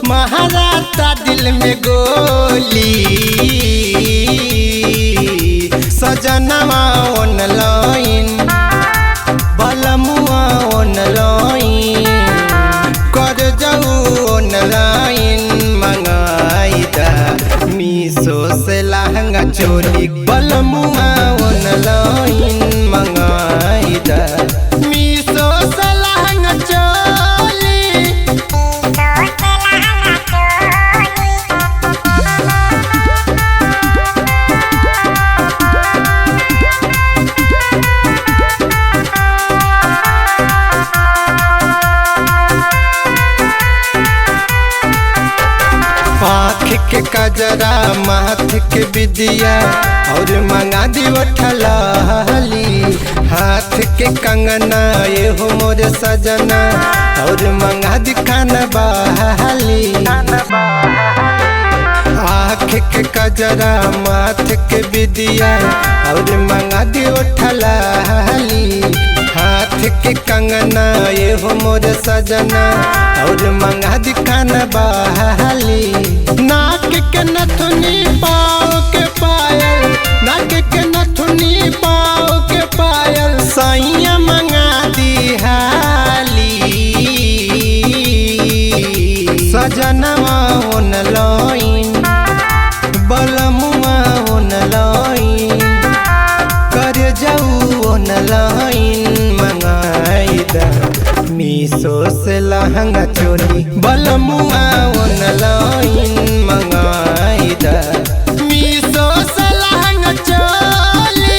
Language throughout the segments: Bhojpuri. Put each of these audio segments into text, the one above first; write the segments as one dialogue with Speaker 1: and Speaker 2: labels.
Speaker 1: महाराता दिल में गोली सजनवा ऑनलाइन बलमुआ ऑनलाइन कर जाऊ ऑनलाइन मंगाई दा मीशो से लहंगा चोली बलमुआ ऑनलाइन मंगाई दा मीशो से लहंगा चोली। आँख के कजरा माथ के बिदिया और मंगा दी ठलाली हाथ के कंगना ये हो मोरे सजना और मंगा दी खाना बहाली। आँख के कजरा माथ के बिदिया और मंगा दी ठलाली हाथ के कंगना ये हो मोरे सजना और मंगा दी खाना बहाली। नाक के नथुनी पाँव के पायल नाक के नथुनी पाँव के पायल साइया मंगा दी हाली सजनवा ऑनलाइन बलमुआ ऑनलाइन कर जाऊ ऑनलाइन मंगाई दा मीशो से लहंगा चोली बलमुआ ऑनलाइन मंगाई दा मीशो से लहंगा चोली।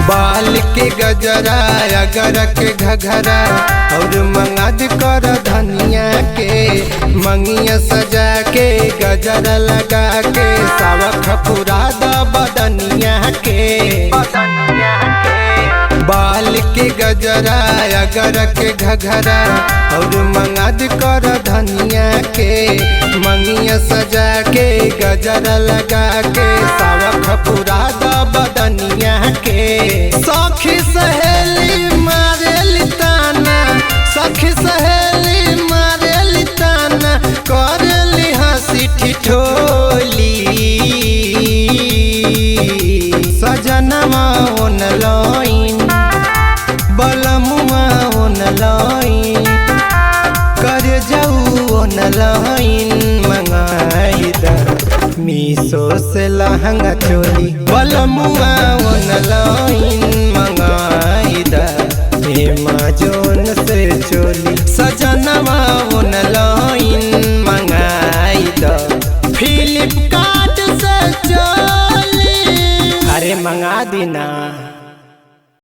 Speaker 1: बाल के गजरा अगर के घघरा और मंगाद कर धनिया के मंगिया सजा के गजरा लगा के सावख पूरा द बदनिया के बाल के गजरा अगर के घघरा और मंगाद कर धनिया के मंगिया सजा के गजरा लगा के सावख पूरा द बदनिया के सखी सहेली मारे लिताना सखी सहेली मारे लिताना कर ली हंसी ठिठोली सजनवा ऑनलाइन बलमुआ ऑनलाइन कर जाऊ ऑनलाइन मंगाई दा मीशो से लहंगा चोली बलमुआ ऑनलाइन मंगा